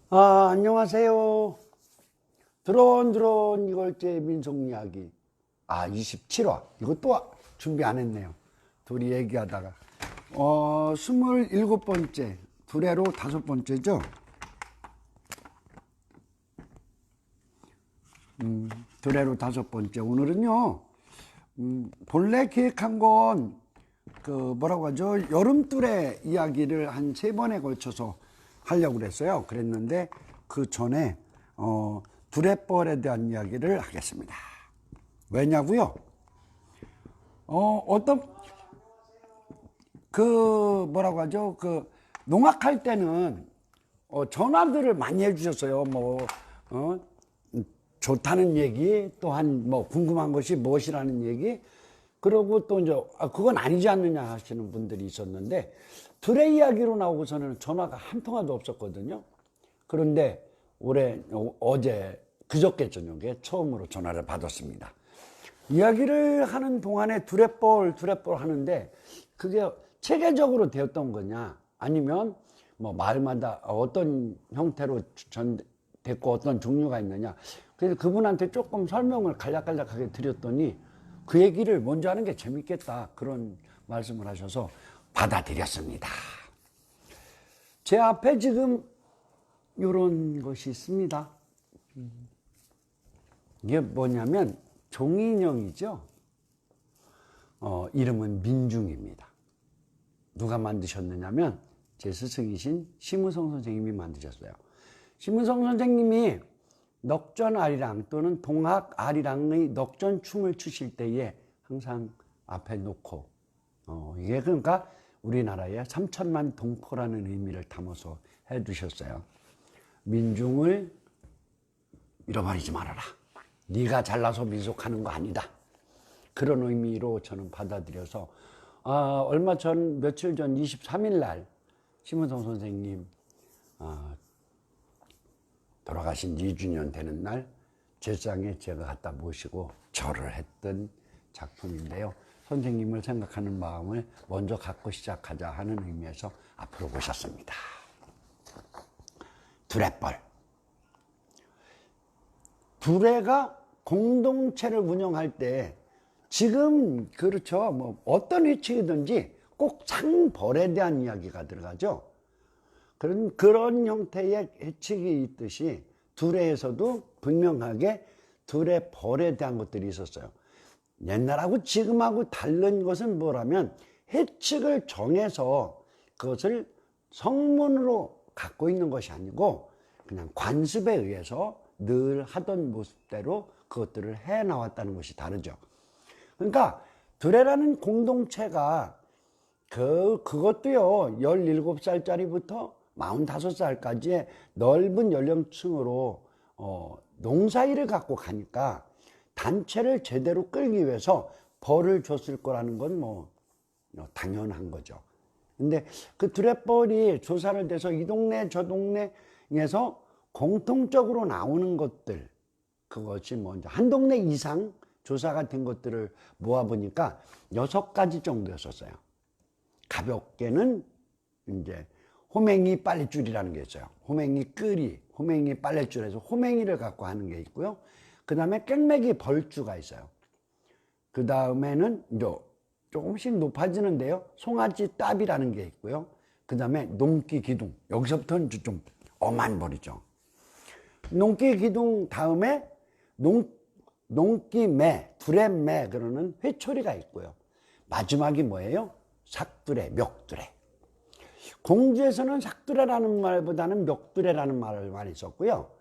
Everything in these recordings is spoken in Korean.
안녕하세요. 드론 이걸째 민속 이야기. 27화. 이것도 준비 안 했네요. 둘이 얘기하다가. 27번째. 두레로 5번째죠? 두레로 5번째. 오늘은요, 본래 계획한 건, 뭐라고 하죠? 여름 두레 이야기를 한 3번에 걸쳐서 하려고 그랬어요. 그랬는데, 그 전에, 두레벌에 대한 이야기를 하겠습니다. 왜냐고요? 뭐라고 하죠? 농악할 때는, 전화들을 많이 해주셨어요. 좋다는 얘기, 또한 궁금한 것이 무엇이라는 얘기, 그리고 또 이제, 그건 아니지 않느냐 하시는 분들이 있었는데, 두레 이야기로 나오고서는 전화가 한 통화도 없었거든요. 그런데 어제, 그저께 저녁에 처음으로 전화를 받았습니다. 이야기를 하는 동안에 두레볼 하는데, 그게 체계적으로 되었던 거냐, 아니면 마을마다 어떤 형태로 됐고 어떤 종류가 있느냐. 그래서 그분한테 조금 설명을 간략하게 드렸더니 그 얘기를 먼저 하는 게 재밌겠다, 그런 말씀을 하셔서 받아들였습니다. 제 앞에 지금 이런 것이 있습니다. 이게 뭐냐면 종인형이죠. 이름은 민중입니다. 누가 만드셨느냐면 제 스승이신 심우성 선생님이 만드셨어요. 심우성 선생님이 넉전 아리랑 또는 동학 아리랑의 넉전 춤을 추실 때에 항상 앞에 놓고, 이게 그러니까 우리나라의 3천만 동포라는 의미를 담아서 해두셨어요. 민중을 잃어버리지 말아라. 네가 잘나서 민속하는 거 아니다. 그런 의미로 저는 받아들여서, 며칠 전 23일 날 심은성 선생님 돌아가신 2주년 되는 날 제상에 제가 갖다 모시고 절을 했던 작품인데요. 선생님을 생각하는 마음을 먼저 갖고 시작하자 하는 의미에서 앞으로 모셨습니다. 두레벌. 두레가 공동체를 운영할 때 지금 그렇죠. 어떤 회칙이든지 꼭 상벌에 대한 이야기가 들어가죠. 그런 형태의 회칙이 있듯이 두레에서도 분명하게 두레벌에 대한 것들이 있었어요. 옛날하고 지금하고 다른 것은 뭐라면 회칙을 정해서 그것을 성문으로 갖고 있는 것이 아니고 그냥 관습에 의해서 늘 하던 모습대로 그것들을 해 나왔다는 것이 다르죠. 그러니까 두레라는 공동체가 그것도요 17살짜리부터 45살까지의 넓은 연령층으로 농사일을 갖고 가니까 단체를 제대로 끌기 위해서 벌을 줬을 거라는 건 당연한 거죠. 근데 그 두레벌이 조사를 돼서 이 동네 저 동네에서 공통적으로 나오는 것들, 그것이 이제 한 동네 이상 조사가 된 것들을 모아보니까 6가지 정도였었어요. 가볍게는 이제 호맹이 빨랫줄이라는 게 있어요. 호맹이 끄리, 호맹이 빨랫줄에서 호맹이를 갖고 하는 게 있고요. 그 다음에 깽매기 벌주가 있어요. 그 다음에는 이제 조금씩 높아지는데요. 송아지 따비라는 게 있고요. 그 다음에 농기 기둥. 여기서부터는 좀 엄한 벌이죠. 농기 기둥 다음에 농기매, 두레매 그러는 회초리가 있고요. 마지막이 뭐예요? 삭두레, 멱두레. 공주에서는 삭두레라는 말보다는 멱두레라는 말을 많이 썼고요.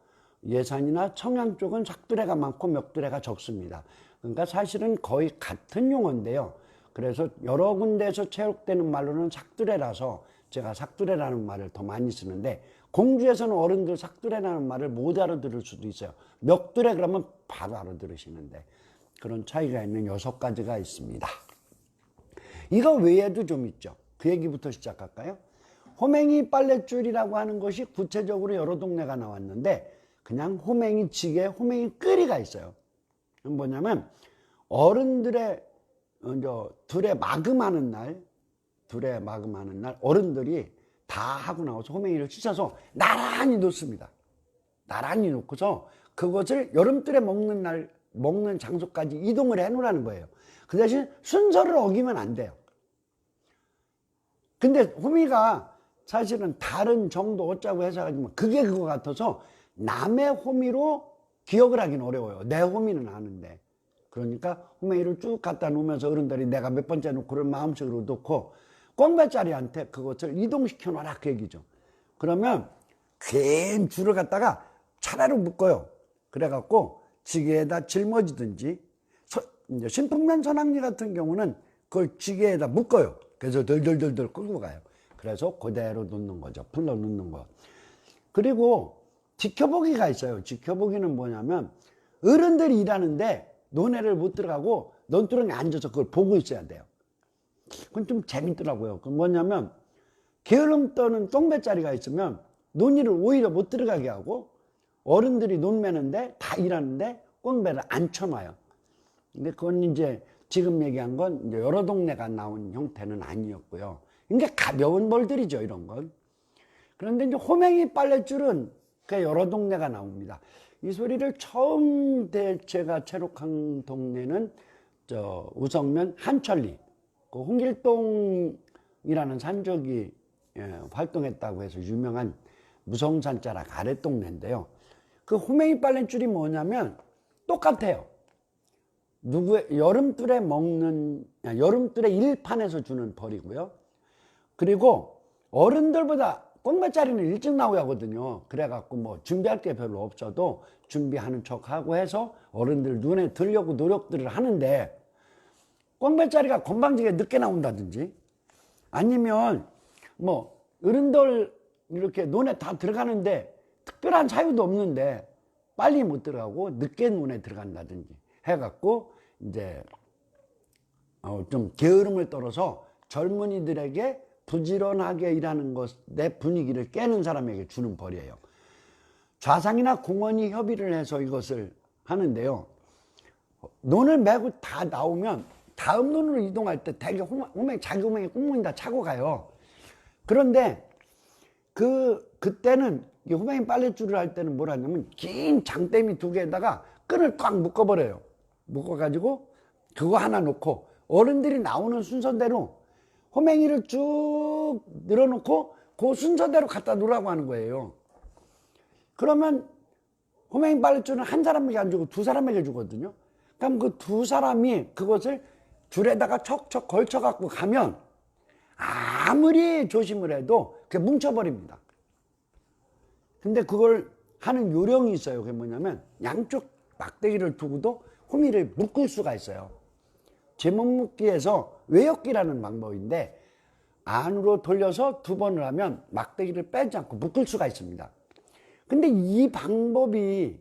예산이나 청양 쪽은 삭두레가 많고 멱두레가 적습니다. 그러니까 사실은 거의 같은 용어인데요. 그래서 여러 군데에서 채용되는 말로는 삭두레라서 제가 삭두레라는 말을 더 많이 쓰는데, 공주에서는 어른들 삭두레라는 말을 못 알아들을 수도 있어요. 멱두레 그러면 바로 알아들으시는데, 그런 차이가 있는 6가지가 있습니다. 이거 외에도 좀 있죠. 그 얘기부터 시작할까요? 호맹이 빨랫줄이라고 하는 것이 구체적으로 여러 동네가 나왔는데, 그냥 호맹이 지게 호맹이 끄리가 있어요. 뭐냐면 어른들의 두레 마금하는 날 어른들이 다 하고 나와서 호맹이를 씻어서 나란히 놓습니다. 나란히 놓고서 그것을 여름철에 먹는 장소까지 이동을 해 놓으라는 거예요. 그 대신 순서를 어기면 안 돼요. 근데 호미가 사실은 다른 정도 어쩌고 해서 하지만 그게 그거 같아서 남의 호미로 기억을 하긴 어려워요. 내 호미는 아는데. 그러니까 호미를 쭉 갖다 놓으면서 어른들이 내가 몇 번째 놓고를 마음속으로 놓고 꽁배짜리한테 그것을 이동시켜 놔라 그 얘기죠. 그러면 긴 줄을 갖다가 차례로 묶어요. 그래갖고 지게에다 짊어지든지 이제 신풍면 선악리 같은 경우는 그걸 지게에다 묶어요. 그래서 덜덜덜덜 끌고 가요. 그래서 그대로 놓는 거죠. 풀러 놓는 거. 그리고 지켜보기가 있어요. 지켜보기는 뭐냐면 어른들이 일하는데 논에를 못 들어가고 논두렁에 앉아서 그걸 보고 있어야 돼요. 그건 좀 재밌더라고요. 그 뭐냐면 게으름 떠는 똥배짜리가 있으면 논의를 오히려 못 들어가게 하고 어른들이 논 매는데 다 일하는데 꽁배를 안 쳐놔요. 근데 그건 이제 지금 얘기한 건 이제 여러 동네가 나온 형태는 아니었고요. 이게 가벼운 벌들이죠, 이런 건. 그런데 이제 호맹이 빨랫줄은 그 여러 동네가 나옵니다. 이 소리를 처음 제가 체록한 동네는 저 우성면 한천리, 그 홍길동이라는 산적이 활동했다고 해서 유명한 무성산자락 아랫동네인데요. 그 호맹이 빨랫줄이 뭐냐면 똑같아요. 여름들에 여름들에 일판에서 주는 벌이고요. 그리고 어른들보다 꽁배짜리는 일찍 나오야 하거든요. 그래갖고 뭐 준비할 게 별로 없어도 준비하는 척하고 해서 어른들 눈에 들려고 노력들을 하는데 꽁배짜리가 건방지게 늦게 나온다든지 아니면 뭐 어른들 이렇게 논에 다 들어가는데 특별한 사유도 없는데 빨리 못 들어가고 늦게 논에 들어간다든지 해갖고 이제 좀 게으름을 떨어서 젊은이들에게 부지런하게 일하는 것의 분위기를 깨는 사람에게 주는 벌이에요. 좌상이나 공원이 협의를 해서 이것을 하는데요. 논을 메고 다 나오면 다음 논으로 이동할 때 되게 자기 호맹이 꽁무니 다 차고 가요. 그런데 그때는 호맹이 빨랫줄을 할 때는 뭐라 하냐면 긴 장대미 두 개에다가 끈을 꽉 묶어버려요. 묶어가지고 그거 하나 놓고 어른들이 나오는 순서대로 호맹이를 쭉 늘어놓고 그 순서대로 갖다 놓으라고 하는 거예요. 그러면 호맹이 빨랫줄은 한 사람에게 안 주고 두 사람에게 주거든요. 그럼 그 두 사람이 그것을 줄에다가 척척 걸쳐 갖고 가면 아무리 조심을 해도 그게 뭉쳐버립니다. 근데 그걸 하는 요령이 있어요. 그게 뭐냐면 양쪽 막대기를 두고도 호미를 묶을 수가 있어요. 제목묶기에서 외역기라는 방법인데 안으로 돌려서 두 번을 하면 막대기를 빼지 않고 묶을 수가 있습니다. 근데 이 방법이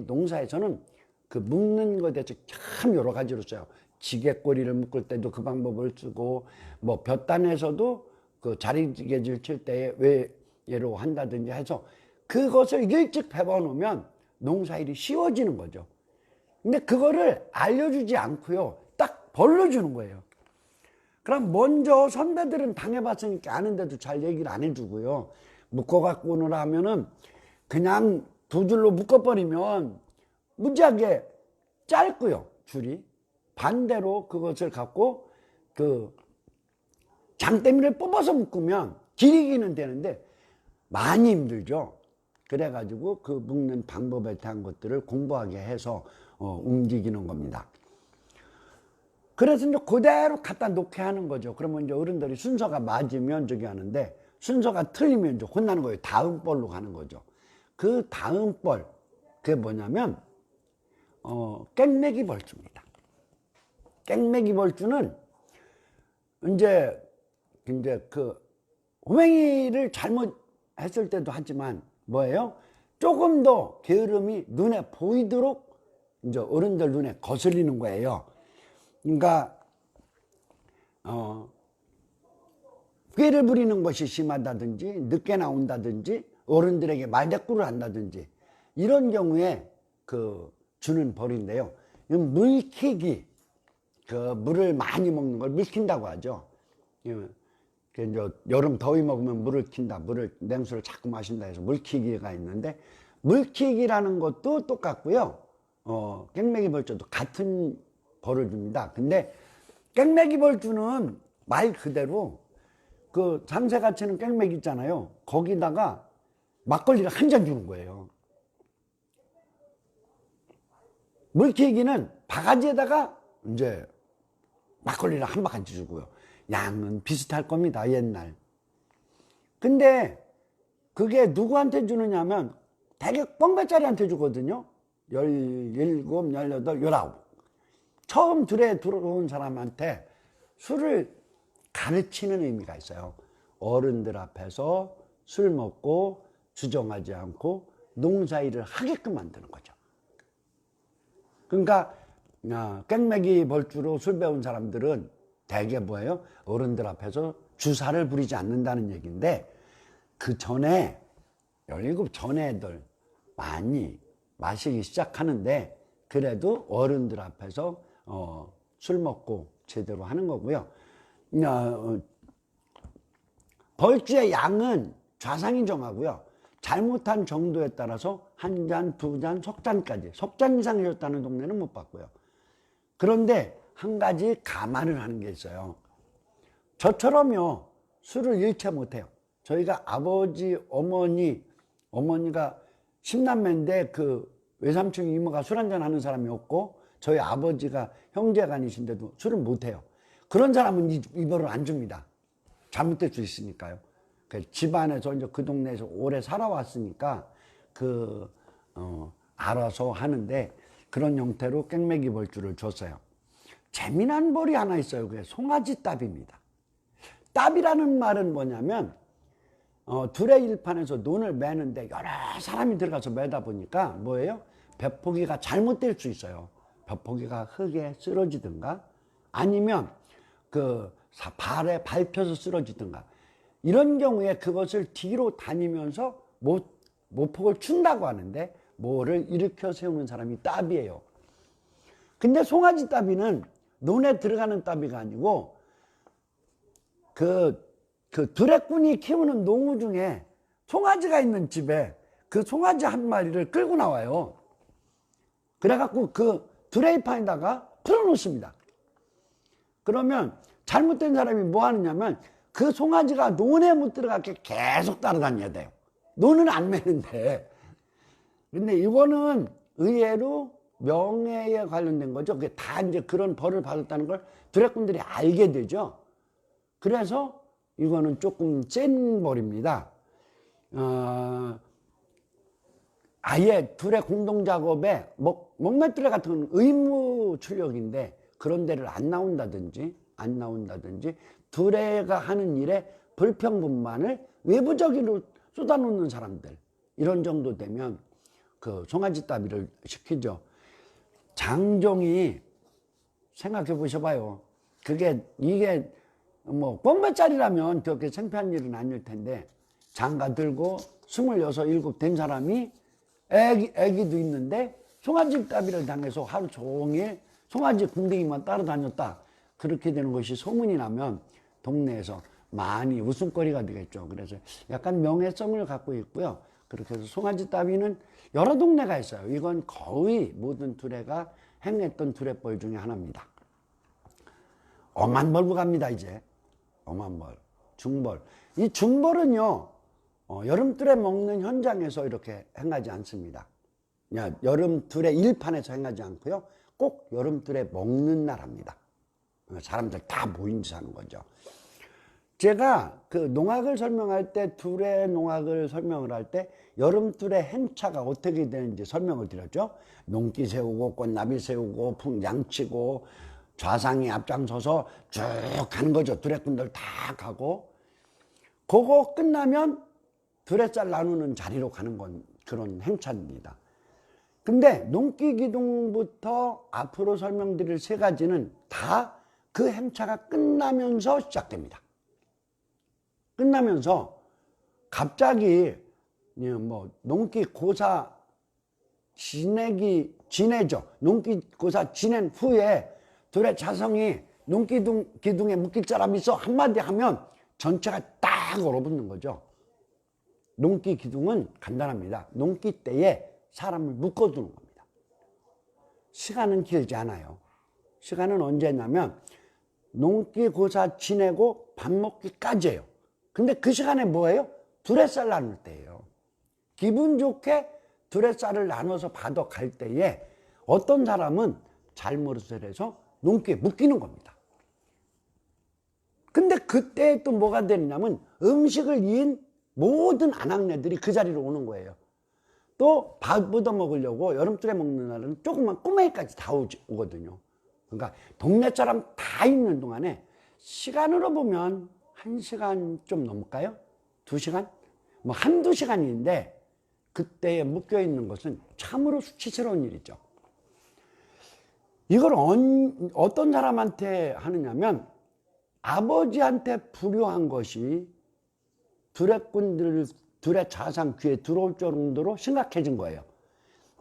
농사에서는 그 묶는 것에 대해서 참 여러 가지로 써요. 지게꼬리를 묶을 때도 그 방법을 쓰고 뭐 볕단에서도 그 자리지게질 칠 때에 외예로 한다든지 해서 그것을 일찍 배워 놓으면 농사일이 쉬워지는 거죠. 근데 그거를 알려주지 않고요. 딱 벌려주는 거예요. 그럼 먼저 선배들은 당해봤으니까 아는데도 잘 얘기를 안 해주고요. 묶어갖고 오느라 하면은 그냥 두 줄로 묶어버리면 무지하게 짧고요. 줄이. 반대로 그것을 갖고 그 장대미를 뽑아서 묶으면 길이기는 되는데 많이 힘들죠. 그래가지고 그 묶는 방법에 대한 것들을 공부하게 해서 움직이는 겁니다. 그래서 이제 그대로 갖다 놓게 하는 거죠. 그러면 이제 어른들이 순서가 맞으면 저기 하는데 순서가 틀리면 이제 혼나는 거예요. 다음 벌로 가는 거죠. 그 다음 벌, 그게 뭐냐면 깽매기 벌주입니다. 깽매기 벌주는 이제 그 호맹이를 잘못했을 때도 하지만 뭐예요? 조금 더 게으름이 눈에 보이도록 이제 어른들 눈에 거슬리는 거예요. 그러니까 꾀를 부리는 것이 심하다든지 늦게 나온다든지 어른들에게 말대꾸를 한다든지 이런 경우에 그 주는 벌인데요. 물키기, 그 물을 많이 먹는 걸 물킨다고 하죠. 이제 여름 더위 먹으면 물을 킨다. 냉수를 자꾸 마신다 해서 물키기가 있는데, 물키기라는 것도 똑같고요. 깽매기 벌주도 같은 벌을 줍니다. 근데 깽매기 벌주는 말 그대로 그 장새가 치는 깽매기 있잖아요. 거기다가 막걸리를 한 잔 주는 거예요. 물키기는 바가지에다가 이제 막걸리를 한 바가지 주고요. 양은 비슷할 겁니다, 옛날. 근데 그게 누구한테 주느냐면 대개 뻥배짜리한테 주거든요. 17, 18, 19. 처음 들에 들어온 사람한테 술을 가르치는 의미가 있어요. 어른들 앞에서 술 먹고 주정하지 않고 농사일을 하게끔 만드는 거죠. 그러니까 깽매기 벌주로 술 배운 사람들은 대개 뭐예요? 어른들 앞에서 주사를 부리지 않는다는 얘기인데, 그 전에 17 전에들 많이 마시기 시작하는데, 그래도 어른들 앞에서 술 먹고 제대로 하는 거고요. 벌주의 양은 좌상이 정하고요. 잘못한 정도에 따라서 한 잔, 두 잔, 석 잔까지. 석 잔 이상 줬다는 동네는 못 봤고요. 그런데 한 가지 감안을 하는 게 있어요. 저처럼요, 술을 일체 못해요. 저희가 아버지, 어머니가 10남매인데 그 외삼촌 이모가 술 한잔 하는 사람이 없고, 저희 아버지가 형제간이신데도 술을 못해요. 그런 사람은 이 벌을 안 줍니다. 잘못될 수 있으니까요. 집안에서 이제 그 동네에서 오래 살아왔으니까 알아서 하는데, 그런 형태로 깽매기 벌주를 줬어요. 재미난 벌이 하나 있어요. 그게 송아지 따비입니다. 따비라는 말은 뭐냐면, 둘의 일판에서 논을 매는데 여러 사람이 들어가서 매다 보니까 뭐예요? 벼포기가 잘못될 수 있어요. 벼포기가 흙에 쓰러지든가, 아니면 그 발에 밟혀서 쓰러지든가, 이런 경우에 그것을 뒤로 다니면서 모폭을 춘다고 하는데, 뭐를 일으켜 세우는 사람이 따비예요. 근데 송아지 따비는 논에 들어가는 따비가 아니고, 그 두레꾼이 키우는 농우 중에 송아지가 있는 집에 그 송아지 한 마리를 끌고 나와요. 그래갖고 그 드레이판에다가 풀어놓습니다. 그러면 잘못된 사람이 뭐 하느냐면, 그 송아지가 논에 못 들어가게 계속 따라다녀야 돼요. 논은 안 매는데. 근데 이거는 의외로 명예에 관련된 거죠. 그게 다 이제 그런 벌을 받았다는 걸 두레꾼들이 알게 되죠. 그래서 이거는 조금 센 벌입니다. 아예 둘의 공동작업에 목매두레 같은 건 의무 출력인데, 그런 데를 안 나온다든지 두레가 하는 일에 불평분만을 외부적으로 쏟아놓는 사람들, 이런 정도 되면 그 송아지 따비를 시키죠. 장종이 생각해 보셔봐요. 이게 뭐 뻥배짜리라면 그렇게 창피한 일은 아닐 텐데, 장가 들고 26, 7 된 사람이 애기도 있는데 송아지 따비를 당해서 하루 종일 송아지 궁뎅이만 따라다녔다. 그렇게 되는 것이 소문이 나면 동네에서 많이 웃음거리가 되겠죠. 그래서 약간 명예성을 갖고 있고요. 그렇게 해서 송아지 따비는 여러 동네가 있어요. 이건 거의 모든 두레가 행했던 두레벌 중에 하나입니다. 엄한벌부 갑니다, 이제. 엄한벌, 중벌. 이 중벌은요, 여름두레 먹는 현장에서 이렇게 행하지 않습니다. 여름두레 일판에서 행하지 않고요. 꼭 여름두레 먹는 날 합니다. 사람들 다 모인 듯이 하는 거죠. 제가 그 농학을 설명할 때, 두레 농학을 설명을 할 때 여름두레 행차가 어떻게 되는지 설명을 드렸죠. 농기 세우고 꽃나비 세우고 풍장치고 좌상이 앞장서서 쭉 가는 거죠. 두레꾼들 다 가고, 그거 끝나면 두레쌀 나누는 자리로 가는 건 그런 행차입니다. 근데 농기기둥부터 앞으로 설명드릴 세 가지는 다 그 행차가 끝나면서 시작됩니다. 끝나면서 갑자기 뭐 농기고사 지내죠. 농기고사 지낸 후에 두레 자성이 농기둥에 묶일 사람 있어 한마디 하면 전체가 딱 얼어붙는 거죠. 농기 기둥은 간단합니다. 농기 때에 사람을 묶어두는 겁니다. 시간은 길지 않아요. 시간은 언제냐면 농기 고사 지내고 밥 먹기까지예요. 근데 그 시간에 뭐예요? 두레살 나눌 때예요. 기분 좋게 두레살을 나눠서 받아 갈 때에 어떤 사람은 잘못을 해서 농기에 묶이는 겁니다. 근데 그때 또 뭐가 되느냐면 음식을 이은 모든 아낙네들이 그 자리로 오는 거예요. 또 밥 얻어 먹으려고 여름철에 먹는 날은 조그만 꼬맹이까지 다 오거든요. 그러니까 동네 사람 다 있는 동안에 시간으로 보면 1시간 좀 넘을까요? 2시간? 뭐 한두 시간인데 그때에 묶여 있는 것은 참으로 수치스러운 일이죠. 이걸 어떤 사람한테 하느냐면 아버지한테 불효한 것이 둘의 자상 귀에 들어올 정도로 심각해진 거예요.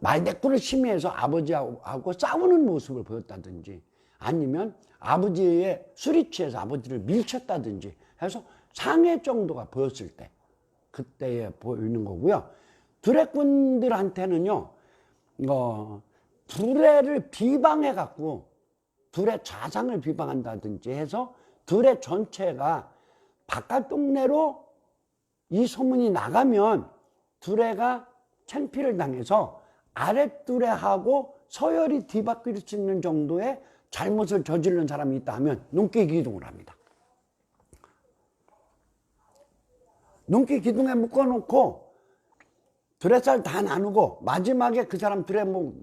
말대꾸를 심의해서 아버지하고 싸우는 모습을 보였다든지 아니면 아버지의 술이 취해서 아버지를 밀쳤다든지 해서 상해 정도가 보였을 때 그때에 보이는 거고요. 두레꾼들한테는요 두레를 비방해 갖고 두레 자상을 비방한다든지 해서 두레 전체가 바깥 동네로 이 소문이 나가면 두레가 창피를 당해서 아랫두레하고 서열이 뒤바뀔 수 있는 정도의 잘못을 저지른 사람이 있다 하면 농기 기둥을 합니다. 농기 기둥에 묶어놓고 두레살 다 나누고 마지막에 그 사람 두레목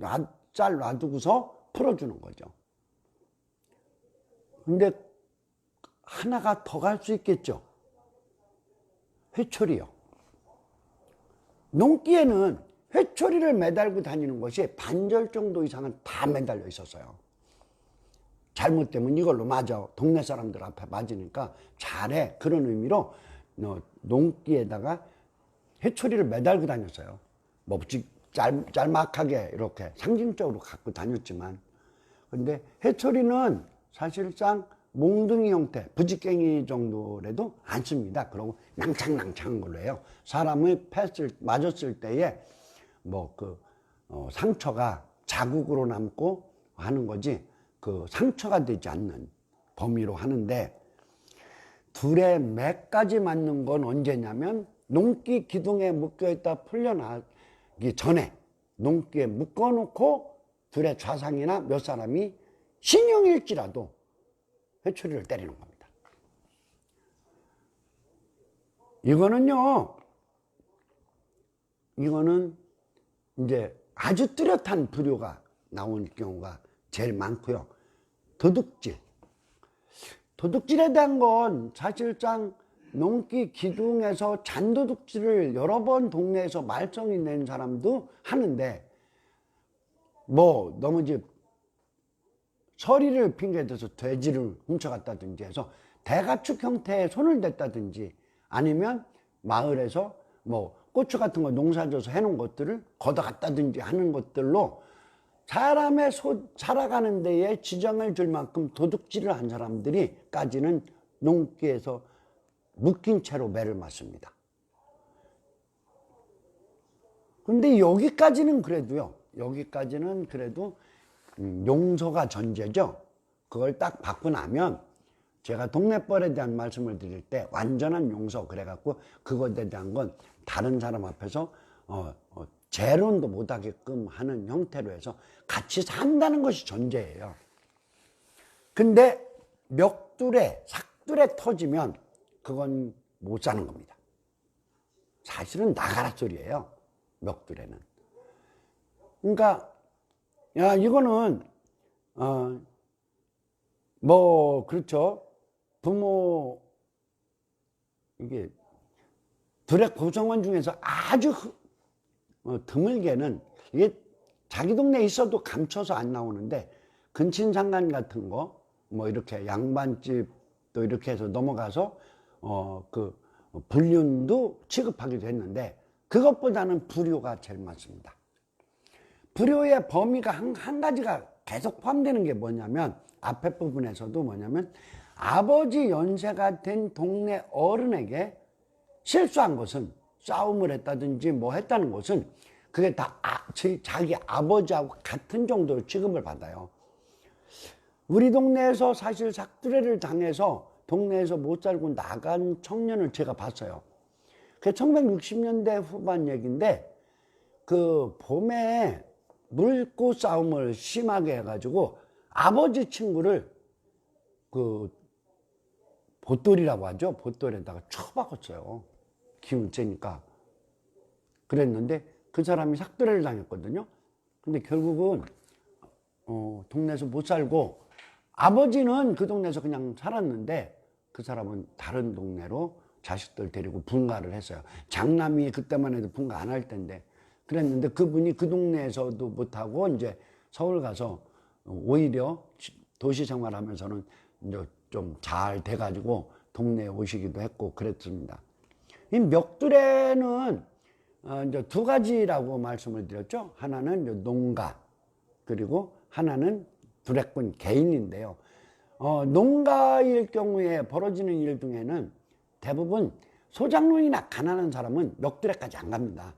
짤 놔두고서 풀어주는 거죠. 근데 하나가 더 갈 수 있겠죠. 회초리요. 농기에는 회초리를 매달고 다니는 것이 반절 정도 이상은 다 매달려 있었어요. 잘못되면 이걸로 맞아. 동네 사람들 앞에 맞으니까 잘해. 그런 의미로 농기에다가 회초리를 매달고 다녔어요. 뭐 짤막하게 이렇게 상징적으로 갖고 다녔지만 근데 회초리는 사실상 몽둥이 형태, 부지깽이 정도라도 안 씁니다. 그러고 낭창낭창한 걸로 해요. 사람을 맞았을 때에 상처가 자국으로 남고 하는 거지 그 상처가 되지 않는 범위로 하는데 둘의 맥까지 맞는 건 언제냐면 농기 기둥에 묶여있다 풀려나기 전에 농기에 묶어놓고 둘의 좌상이나 몇 사람이 신용일지라도 회초리를 때리는 겁니다. 이거는 이제 아주 뚜렷한 불효가 나온 경우가 제일 많고요. 도둑질에 대한 건 사실상 농기 기둥에서 잔도둑질을 여러 번 동네에서 말썽이 낸 사람도 하는데 너무 이제 서리를 핑계대서 돼지를 훔쳐갔다든지 해서 대가축 형태의 손을 댔다든지 아니면 마을에서 고추 같은 거 농사져서 해놓은 것들을 걷어갔다든지 하는 것들로 사람의 살아가는 데에 지장을 줄 만큼 도둑질을 한 사람들이까지는 농기에서 묶인 채로 매를 맞습니다. 근데 여기까지는 그래도 용서가 전제죠. 그걸 딱 받고 나면 제가 동네벌에 대한 말씀을 드릴 때 완전한 용서 그래갖고 그것에 대한 건 다른 사람 앞에서 재론도 못하게끔 하는 형태로 해서 같이 산다는 것이 전제예요. 근데 멱두레, 삭두레 터지면 그건 못 사는 겁니다. 사실은 나가라 소리예요. 멱두레는. 그러니까 이거는 그렇죠. 부모 이게 두레 고성원 중에서 아주 드물게는 이게 자기 동네에 있어도 감춰서 안 나오는데 근친상간 같은 거 이렇게 양반집 또 이렇게 해서 넘어가서 불륜도 취급하기도 했는데 그것보다는 불효가 제일 많습니다. 불효의 범위가 한 가지가 계속 포함되는 게 뭐냐면 앞에 부분에서도 뭐냐면 아버지 연세가 된 동네 어른에게 실수한 것은, 싸움을 했다든지 뭐 했다는 것은 그게 다 자기 아버지하고 같은 정도로 취급을 받아요. 우리 동네에서 사실 삭두레를 당해서 동네에서 못 살고 나간 청년을 제가 봤어요. 그게 1960년대 후반 얘기인데, 그 봄에 물고 싸움을 심하게 해가지고 아버지 친구를 그 보돌이라고 하죠. 보돌에다가 쳐박았어요. 기운 세니까. 그랬는데 그 사람이 삭두레를 당했거든요. 근데 결국은 동네에서 못 살고, 아버지는 그 동네에서 그냥 살았는데 그 사람은 다른 동네로 자식들 데리고 분가를 했어요. 장남이 그때만 해도 분가 안 할 텐데. 그랬는데 그분이 그 동네에서도 못하고 이제 서울 가서 오히려 도시 생활하면서는 이제 좀 잘 돼가지고 동네에 오시기도 했고 그랬습니다. 이 멱두레는 이제 두 가지라고 말씀을 드렸죠. 하나는 이제 농가, 그리고 하나는 두레꾼 개인인데요. 농가일 경우에 벌어지는 일 중에는 대부분 소작농이나 가난한 사람은 멱두레까지 안 갑니다.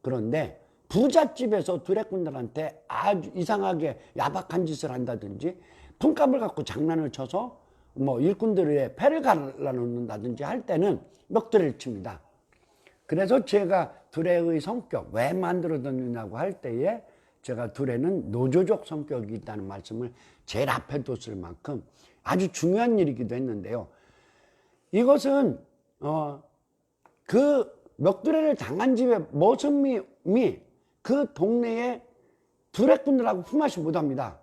그런데 부잣집에서 두레꾼들한테 아주 이상하게 야박한 짓을 한다든지 품값을 갖고 장난을 쳐서 뭐 일꾼들의 패를 갈라놓는다든지 할 때는 멱두레를 칩니다. 그래서 제가 두레의 성격 왜 만들어졌느냐고 할 때에 제가 두레는 노조적 성격이 있다는 말씀을 제일 앞에 뒀을 만큼 아주 중요한 일이기도 했는데요. 이것은 그 멱두레를 당한 집의 모습이 그 동네의 두레꾼들하고 품앗이 못합니다.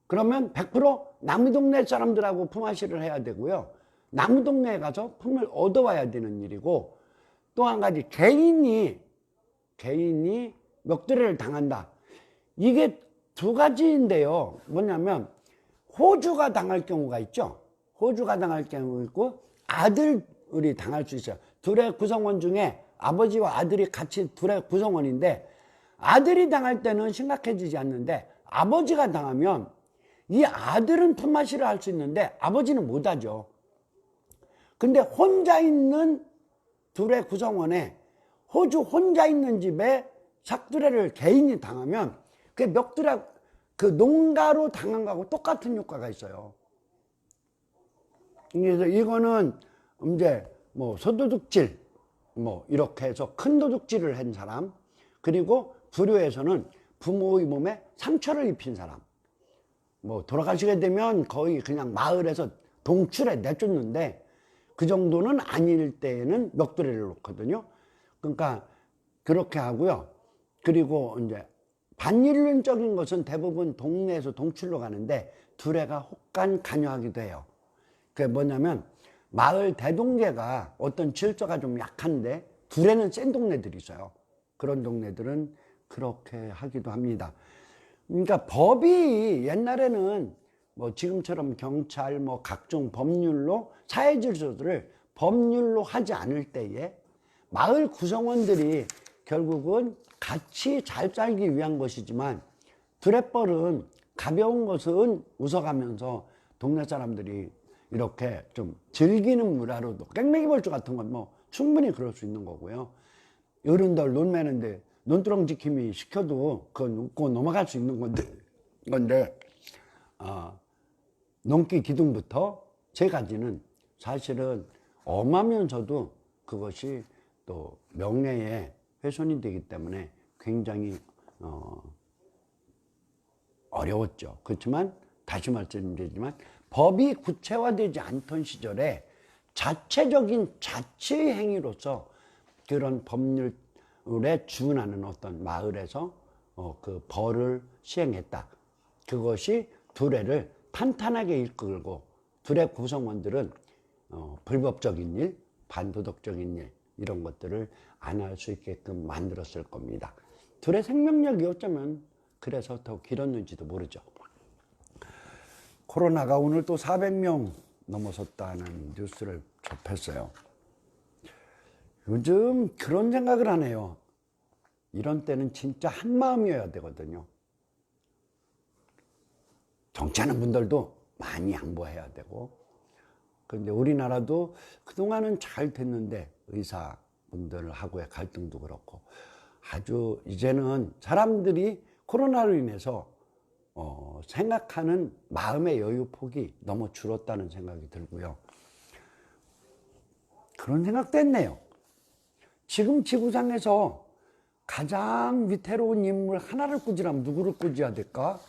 그러면 100% 남의 동네 사람들하고 품앗이를 해야 되고요. 남의 동네에 가서 품을 얻어와야 되는 일이고, 또 한 가지 개인이 멱두레를 당한다. 이게 두 가지인데요. 뭐냐면 호주가 당할 경우가 있죠. 호주가 당할 경우 있고 아들이 당할 수 있어요. 두레 구성원 중에 아버지와 아들이 같이 두레 구성원인데, 아들이 당할 때는 심각해지지 않는데 아버지가 당하면 이 아들은 품앗이를 할 수 있는데 아버지는 못하죠. 근데 혼자 있는 두레 구성원에, 호주 혼자 있는 집에 삭두레를 개인이 당하면 그 멱두레, 그 농가로 당한 거하고 똑같은 효과가 있어요. 그래서 이거는 이제 뭐 소도둑질 뭐 이렇게 해서 큰 도둑질을 한 사람, 그리고 불효에서는 부모의 몸에 상처를 입힌 사람, 뭐 돌아가시게 되면 거의 그냥 마을에서 동출에 내쫓는데 그 정도는 아닐 때에는 멱두레를 놓거든요. 그러니까 그렇게 하고요. 그리고 이제 반인륜적인 것은 대부분 동네에서 동출로 가는데 두레가 혹간 관여하기도 해요. 그게 뭐냐면 마을 대동계가 어떤 질서가 좀 약한데 두레는 센 동네들이 있어요. 그런 동네들은 그렇게 하기도 합니다. 그러니까 법이 옛날에는 뭐 지금처럼 경찰 뭐 각종 법률로 사회 질서들을 법률로 하지 않을 때에 마을 구성원들이 결국은 같이 잘 살기 위한 것이지만, 두레벌은 가벼운 것은 웃어가면서 동네 사람들이 이렇게 좀 즐기는 문화로도, 깽매기 벌주 같은 건 뭐 충분히 그럴 수 있는 거고요. 어른들 논 매는데 논두렁 지킴이 시켜도 그건 웃고 넘어갈 수 있는 건데 농기 기둥부터 제까지는 사실은 엄하면서도 그것이 또 명예에 훼손이 되기 때문에 굉장히 어려웠죠. 그렇지만 다시 말씀드리지만 법이 구체화되지 않던 시절에 자체적인 자치의 행위로서 그런 법률에 준하는 어떤 마을에서 그 벌을 시행했다. 그것이 두레를 탄탄하게 이끌고 두레 구성원들은 불법적인 일, 반도덕적인 일 이런 것들을 안 할 수 있게끔 만들었을 겁니다. 두레 생명력이 어쩌면 그래서 더 길었는지도 모르죠. 코로나가 오늘 또 400명 넘어섰다는 뉴스를 접했어요. 요즘 그런 생각을 하네요. 이런 때는 진짜 한마음이어야 되거든요. 정치하는 분들도 많이 양보해야 되고, 근데 우리나라도 그동안은 잘 됐는데 의사분들하고의 갈등도 그렇고 아주 이제는 사람들이 코로나로 인해서 생각하는 마음의 여유 폭이 너무 줄었다는 생각이 들고요. 그런 생각도 했네요. 지금 지구상에서 가장 위태로운 인물 하나를 꾸지라면 누구를 꾸져야 될까?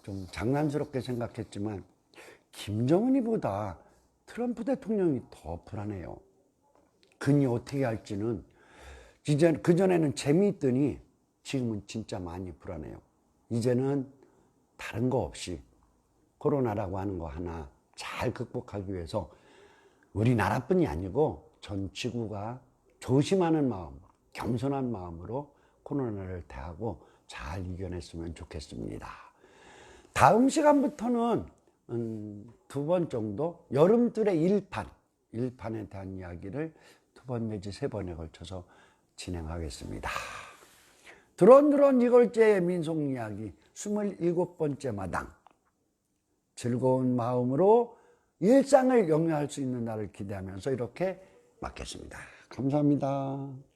좀 장난스럽게 생각했지만 김정은이보다 트럼프 대통령이 더 불안해요. 그니 어떻게 할지는 이제 그전에는 재미있더니 지금은 진짜 많이 불안해요. 이제는 다른 거 없이 코로나라고 하는 거 하나 잘 극복하기 위해서 우리나라뿐이 아니고 전 지구가 조심하는 마음, 겸손한 마음으로 코로나를 대하고 잘 이겨냈으면 좋겠습니다. 다음 시간부터는 2번 정도 여름들의 일판에 대한 이야기를 2번 내지 3번에 걸쳐서 진행하겠습니다. 드론드론 이걸제의 민속이야기 27번째 마당, 즐거운 마음으로 일상을 영위할 수 있는 날을 기대하면서 이렇게 마겠습니다. 감사합니다.